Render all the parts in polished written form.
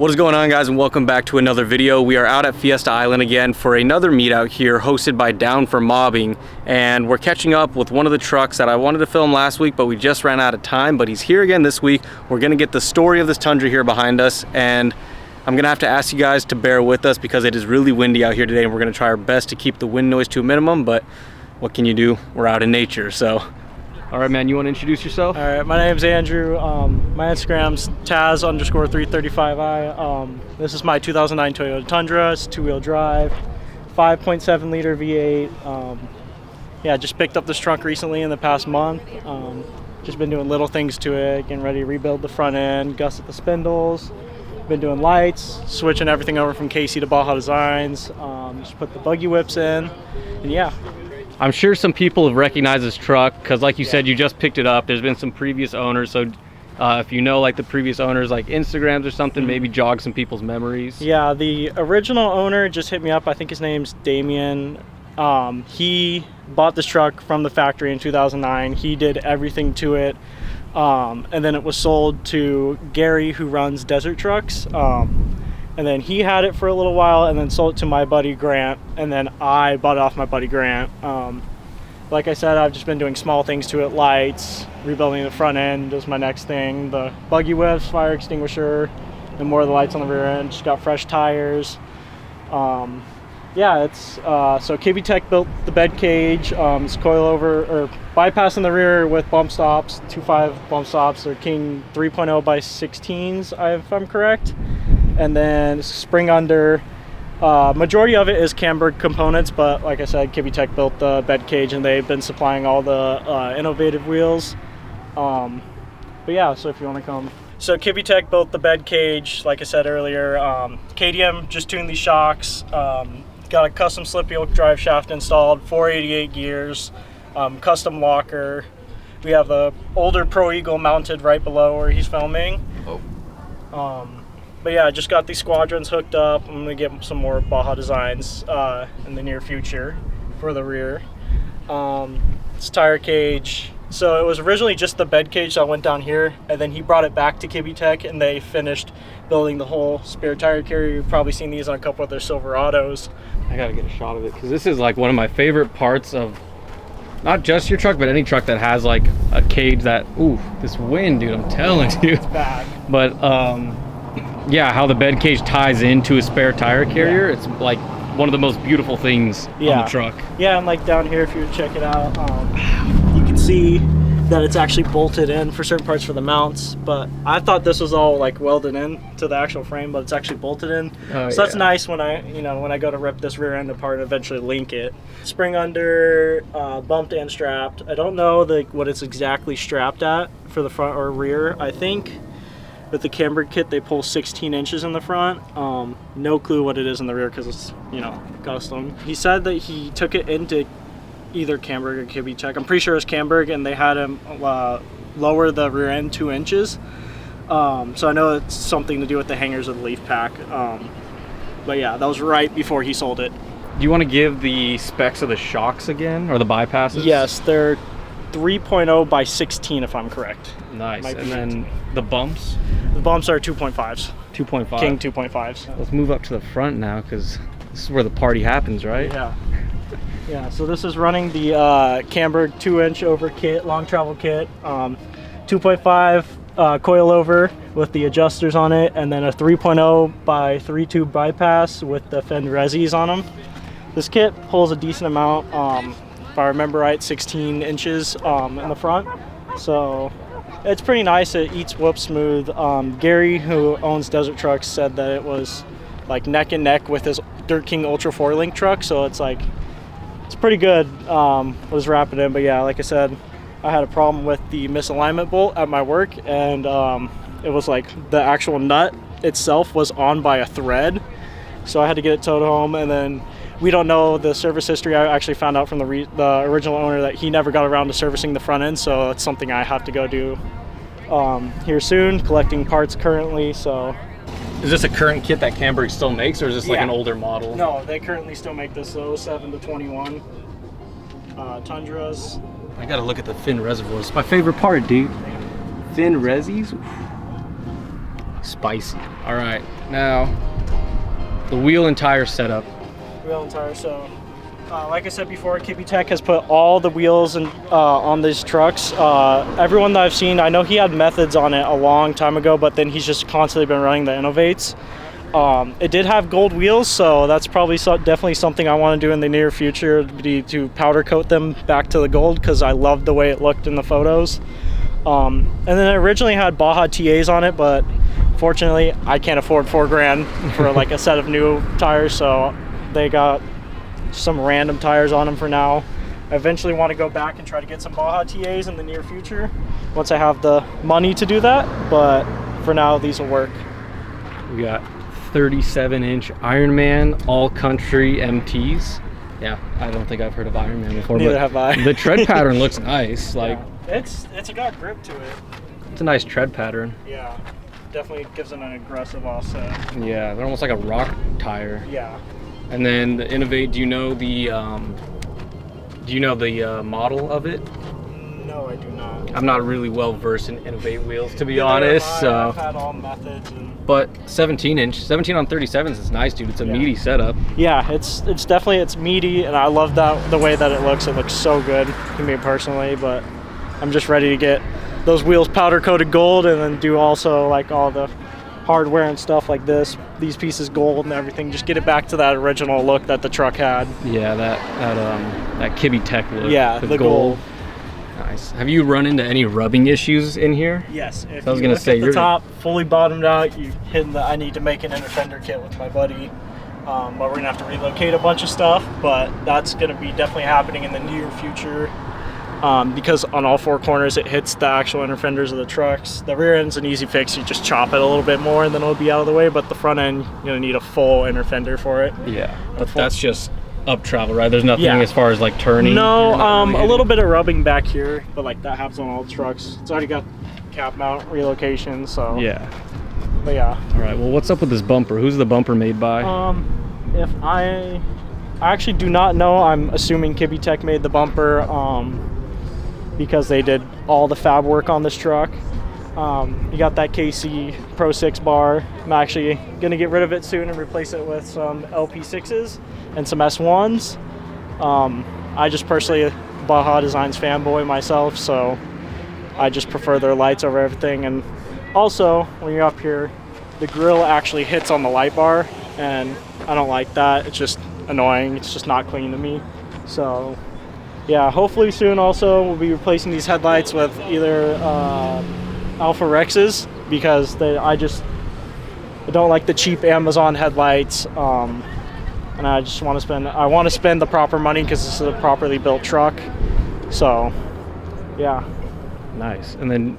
What is going on, guys, and welcome back to another video. We are out at Fiesta Island again for another meet out here hosted by Down for Mobbing, and we're catching up with one of the trucks that I wanted to film last week, but we just ran out of time. But he's here again this week. We're gonna get the story of this Tundra here behind us, and I'm gonna have to ask you guys to bear with us because it is really windy out here today, and we're gonna try our best to keep the wind noise to a minimum, but what can you do? We're out in nature. So all right, man, you want to introduce yourself? All right, my name's Andrew. My Instagram's Taz_335i. This is my 2009 Toyota Tundra. It's two-wheel drive, 5.7 liter V8. Yeah, just picked up this truck recently in the past month. Just been doing little things to it, getting ready to rebuild the front end, gusset the spindles. Been doing lights, switching everything over from KC to Baja Designs. Just put the buggy whips in, and yeah. I'm sure some people have recognized this truck because, like you said, you just picked it up. There's been some previous owners, so if you know like the previous owners, like Instagrams or something, maybe jog some people's memories. Yeah, the original owner just hit me up. I think his name's Damien. He bought this truck from the factory in 2009. He did everything to it, and then it was sold to Gary, who runs Desert Trucks. And then he had it for a little while and then sold it to my buddy Grant, and then I bought it off my buddy Grant. Like I said, I've just been doing small things to it, lights, rebuilding the front end is my next thing, the buggy whips, fire extinguisher, and more of the lights on the rear end. Just got fresh tires. Yeah, it's so Kibbetech built the bed cage. It's coilover or bypass in the rear with bump stops, 2.5 bump stops. They're King 3.0 by 16s, if I'm correct. And then spring under. Majority of it is Camburg components, but like I said, Kibbetech built the bed cage and they've been supplying all the innovative wheels. But yeah, so if you want to come. So Kibbetech built the bed cage, like I said earlier. KDM just tuned these shocks. Got a custom slip yoke drive shaft installed, 488 gears, custom locker. We have the older Pro Eagle mounted right below where he's filming. But yeah, I just got these squadrons hooked up. I'm gonna get some more Baja Designs in the near future for the rear. It's tire cage. So it was originally just the bed cage that went down here, and then he brought it back to Kibbetech and they finished building the whole spare tire carrier. You've probably seen these on a couple of their Silverados. I gotta get a shot of it because this is like one of my favorite parts of not just your truck, but any truck that has like a cage that, ooh, this wind, dude, I'm telling you. It's bad. But yeah, how the bed cage ties into a spare tire carrier, it's like one of the most beautiful things on the truck. Yeah, and like down here, if you check it out, you can see that it's actually bolted in for certain parts for the mounts, but I thought this was all like welded in to the actual frame, but it's actually bolted in. So that's nice when I go to rip this rear end apart and eventually link it. Spring under, bumped and strapped. I don't know what it's exactly strapped at for the front or rear. I think with the Camber Kit, they pull 16 inches in the front. No clue what it is in the rear because it's, custom. He said that he took it into either Camburg or Kibbetech. I'm pretty sure it's Camburg, and they had him lower the rear end 2 inches. So I know it's something to do with the hangers of the leaf pack. But yeah, that was right before he sold it. Do you want to give the specs of the shocks again, or the bypasses? Yes, they're 3.0 by 16 if I'm correct. Nice. And then the bumps? The bumps are 2.5s. 2.5? King 2.5s. Let's move up to the front now because this is where the party happens, right? Yeah. Yeah, so this is running the Camburg 2-inch over kit, long travel kit, 2.5 coilover with the adjusters on it, and then a 3.0 by 3-tube bypass with the Fend Resis on them. This kit pulls a decent amount, if I remember right, 16 inches in the front. So it's pretty nice. It eats whoop smooth. Gary, who owns Desert Trucks, said that it was like neck and neck with his Dirt King Ultra 4-link truck, so it's like it's pretty good. Was wrapping in, but yeah, like I said, I had a problem with the misalignment bolt at my work, and it was like the actual nut itself was on by a thread, so I had to get it towed home. And then we don't know the service history. I actually found out from the original owner that he never got around to servicing the front end, so it's something I have to go do here soon, collecting parts currently. So is this a current kit that Camburg still makes, or is this like an older model? No, they currently still make this 07 to 21 Tundras. I gotta look at the fin reservoirs. It's my favorite part, dude. Fin resis. Spicy. All right, now the wheel and tire setup. Wheel and tire. So, like I said before, Kibbetech has put all the wheels on these trucks. Everyone that I've seen, I know he had methods on it a long time ago, but then he's just constantly been running the Innovates. It did have gold wheels, so that's probably definitely something I want to do in the near future, to powder coat them back to the gold, because I loved the way it looked in the photos. And then it originally had Baja TAs on it, but fortunately I can't afford $4,000 for like a set of new tires, so they got some random tires on them for now. I eventually want to go back and try to get some Baja TAs in the near future once I have the money to do that, but for now these will work. We got 37-inch Ironman all-country MTs. Yeah, I don't think I've heard of Ironman before. Neither but have I. The tread pattern looks nice. Like, yeah. It's got grip to it. It's a nice tread pattern. Yeah, definitely gives it an aggressive offset. Yeah, they're almost like a rock tire. Yeah. And then the Innovate. Do you know the model of it? No, I do not. I'm not really well versed in Innovate wheels, to be Neither honest. have I. So. I've had all methods and. But 17 on 37s is nice, dude. It's a meaty setup. Yeah, it's definitely, it's meaty, and I love the way that it looks. It looks so good to me personally, but I'm just ready to get those wheels powder coated gold, and then do also like all the hardware and stuff like these pieces gold and everything. Just get it back to that original look that the truck had. Yeah, that Kibbetech look. Yeah, the gold. Nice. Have you run into any rubbing issues in here? Yes. If I was you gonna look say at the top, fully bottomed out, you've hidden I need to make an inner fender kit with my buddy. But we're gonna have to relocate a bunch of stuff, but that's gonna be definitely happening in the near future. Because on all four corners it hits the actual inner fenders of the trucks. The rear end's an easy fix. You just chop it a little bit more and then it'll be out of the way, but the front end, you're gonna need a full inner fender for it. Yeah, but that's just up travel, right? There's nothing as far as like turning? No, a little bit of rubbing back here, but like that happens on all trucks. It's already got cap mount relocation, so. Yeah. But yeah. All right, well, what's up with this bumper? Who's the bumper made by? If I actually do not know. I'm assuming Kibbetech made the bumper because they did all the fab work on this truck. You got that KC Pro 6 bar. I'm actually gonna get rid of it soon and replace it with some LP6s and some S1s. I just personally Baja Designs fanboy myself, so I just prefer their lights over everything. And also, when you're up here, the grill actually hits on the light bar, and I don't like that. It's just annoying. It's just not clean to me. So yeah, hopefully soon also we'll be replacing these headlights with either Alpha Rexes, because I don't like the cheap Amazon headlights, and I just want to spend the proper money because this is a properly built truck. So yeah. Nice. And then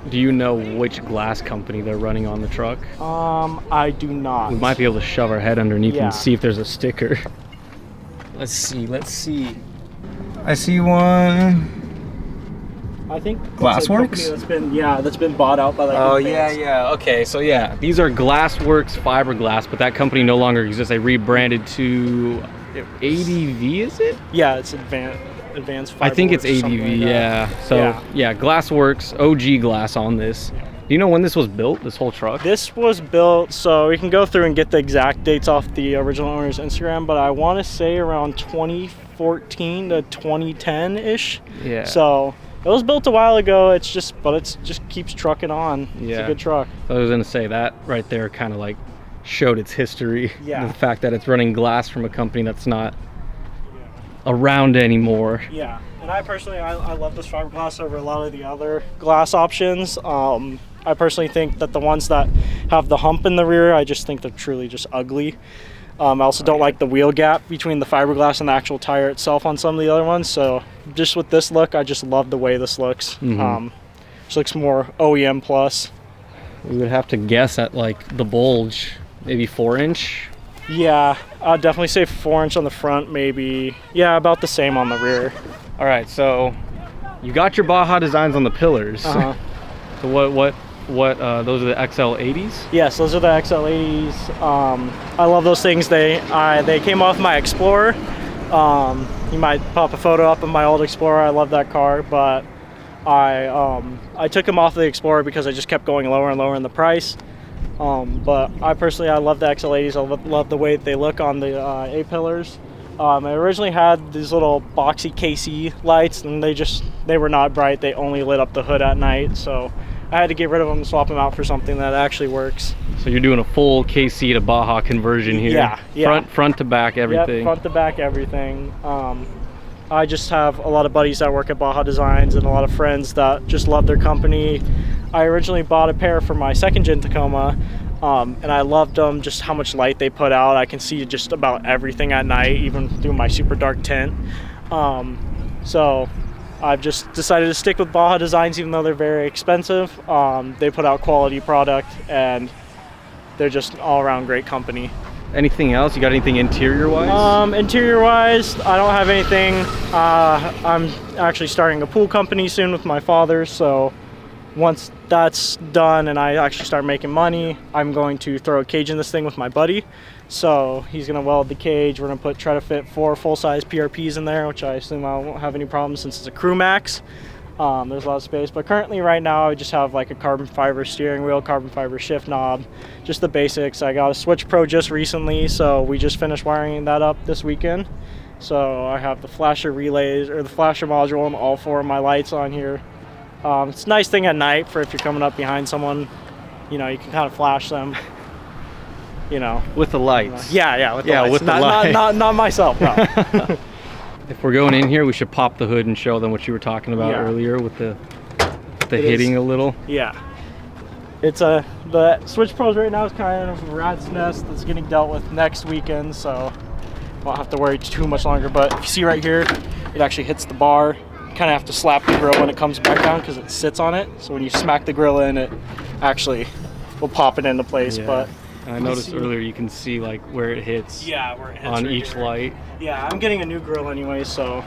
do you know which glass company they're running on the truck? I do not. We might be able to shove our head underneath and see if there's a sticker. Let's see. I see one. I think Glassworks? That's been bought out by like. Oh yeah. Okay, so yeah, these are Glassworks Fiberglass, but that company no longer exists. They rebranded to ADV, is it? Yeah, it's advanced. I think it's ADV. Yeah. So yeah, Glassworks OG glass on this. Do you know when this was built? This whole truck? This was built, so we can go through and get the exact dates off the original owner's Instagram, but I want to say around 2014 to 2010 ish. Yeah. So. It was built a while ago. It just keeps trucking on. Yeah. It's a good truck. I was gonna say that right there kind of like showed its history. Yeah. The fact that it's running glass from a company that's not around anymore. Yeah. And I personally, I love this fiberglass over a lot of the other glass options. I personally think that the ones that have the hump in the rear, I just think they're truly just ugly. I also don't like the wheel gap between the fiberglass and the actual tire itself on some of the other ones. So just with this look, I just love the way this looks. Just looks more OEM plus. We would have to guess at like the bulge, maybe 4-inch. Yeah, I'd definitely say 4-inch on the front, maybe. Yeah, about the same on the rear. All right, so you got your Baja designs on the pillars. So what those are the XL80s? Yes, those are the XL80s. I love those things. They came off my Explorer. You might pop a photo up of my old Explorer. I love that car, but I took them off the Explorer because I just kept going lower and lower in the price. But I love the XL80s. I love the way they look on the A-pillars. I originally had these little boxy KC lights, and they were not bright. They only lit up the hood at night, so I had to get rid of them and swap them out for something that actually works. So you're doing a full KC to Baja conversion here. Yeah. Front to back, everything. Yep, front to back, everything. I just have a lot of buddies that work at Baja Designs and a lot of friends that just love their company. I originally bought a pair for my second gen Tacoma, and I loved them, just how much light they put out. I can see just about everything at night, even through my super dark tint. So I've just decided to stick with Baja Designs, even though they're very expensive. They put out quality product, and they're just all around great company. Anything else? You got anything interior wise? Interior wise, I don't have anything. I'm actually starting a pool company soon with my father, so once that's done and I actually start making money, I'm going to throw a cage in this thing with my buddy. So he's gonna weld the cage. We're gonna try to fit 4 full-size PRPs in there, which I assume I won't have any problems since it's a Crew Max. There's a lot of space, but currently right now I just have like a carbon fiber steering wheel, carbon fiber shift knob, just the basics. I got a Switch Pro just recently, so we just finished wiring that up this weekend. So I have the flasher relays, or the flasher module, and all 4 of my lights on here. It's a nice thing at night for if you're coming up behind someone, you know, you can kind of flash them, you know. With the lights. Yeah, with the lights. With the lights. Not myself, no. If we're going in here, we should pop the hood and show them what you were talking about earlier with the hitting a little. Yeah. It's the Switch Pros right now is kind of a rat's nest that's getting dealt with next weekend, so won't have to worry too much longer. But if you see right here, it actually hits the bar. You kind of have to slap the grill when it comes back down because it sits on it. So when you smack the grill in, it actually will pop it into place. Yeah. But I noticed earlier you can see like where it hits. Yeah, where it hits on right each here. light. Yeah, I'm getting a new grill anyway, so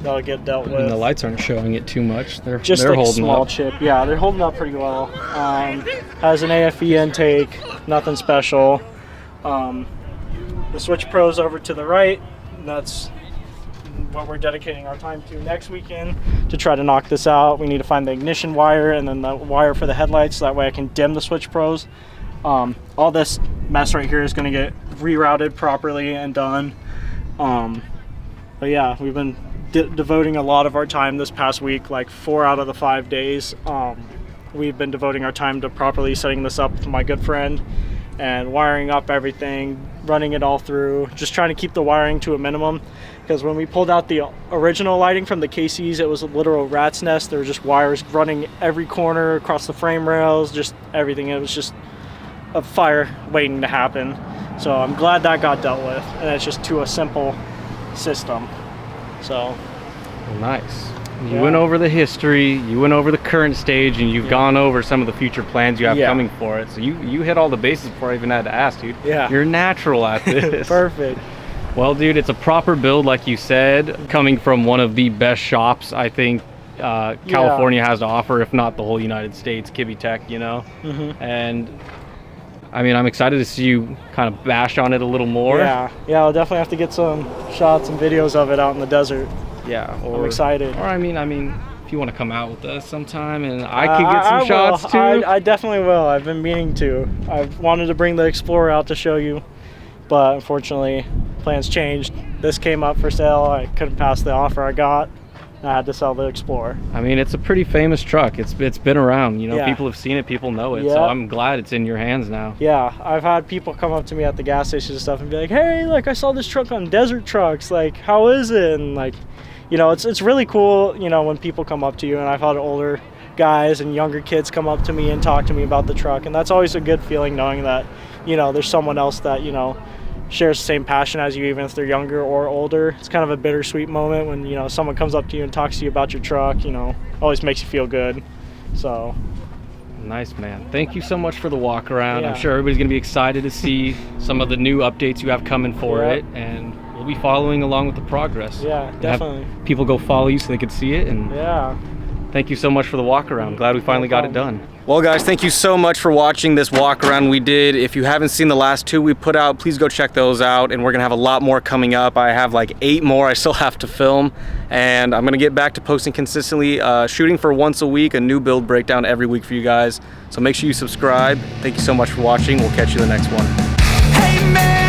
that'll get dealt with. And the lights aren't showing it too much. They're like holding small up. chip. Yeah, they're holding up pretty well. Has an AFE intake, nothing special. The Switch Pro's over to the right. And that's what we're dedicating our time to next weekend to try to knock this out. We need to find the ignition wire and then the wire for the headlights, so that way I can dim the Switch Pros. All this mess right here is going to get rerouted properly and done. But yeah, we've been devoting a lot of our time this past week, like 4 out of the 5 days. We've been devoting our time to properly setting this up with my good friend and wiring up everything, running it all through, just trying to keep the wiring to a minimum. Because when we pulled out the original lighting from the KCs, it was a literal rat's nest. There were just wires running every corner, across the frame rails, just everything. It was just a fire waiting to happen. So I'm glad that got dealt with, and it's just to a simple system. So well, nice. You went over the history, you went over the current stage, and you've gone over some of the future plans you have coming for it. So you hit all the bases before I even had to ask, dude. Yeah. You're natural at this. Perfect. Well, dude, it's a proper build, like you said, coming from one of the best shops I think California has to offer, if not the whole United States, Kibbetech, you know? And I mean, I'm excited to see you kind of bash on it a little more. Yeah, I'll definitely have to get some shots and videos of it out in the desert. Yeah, I'm excited. Or I mean, if you want to come out with us sometime and I could get some shots too. I definitely will. I've been meaning to. I've wanted to bring the Explorer out to show you, but unfortunately, plans changed. This came up for sale. I couldn't pass the offer I got. I had to sell the Explorer. I mean, it's a pretty famous truck. It's been around, you know. People have seen it, people know it. So I'm glad it's in your hands now. Yeah, I've had people come up to me at the gas stations and stuff and be like, hey, like, I saw this truck on Desert Trucks, like, how is it? And like, you know, it's really cool, you know, when people come up to you. And I've had older guys and younger kids come up to me and talk to me about the truck, and that's always a good feeling, knowing that, you know, there's someone else that, you know, shares the same passion as you, even if they're younger or older. It's kind of a bittersweet moment when, you know, someone comes up to you and talks to you about your truck. You know, always makes you feel good. So nice, man. Thank you so much for the walk around. I'm sure everybody's gonna be excited to see some of the new updates you have coming for it, and we'll be following along with the progress. Yeah, definitely. Have people go follow you so they can see it. And Thank you so much for the walk around. Glad we finally got it done. Well guys, thank you so much for watching this walk around we did. If you haven't seen the last 2 we put out, please go check those out, and we're gonna have a lot more coming up. I have like 8 more I still have to film, and I'm gonna get back to posting consistently, shooting for once a week, a new build breakdown every week for you guys. So make sure you subscribe. Thank you so much for watching. We'll catch you in the next one. Hey man.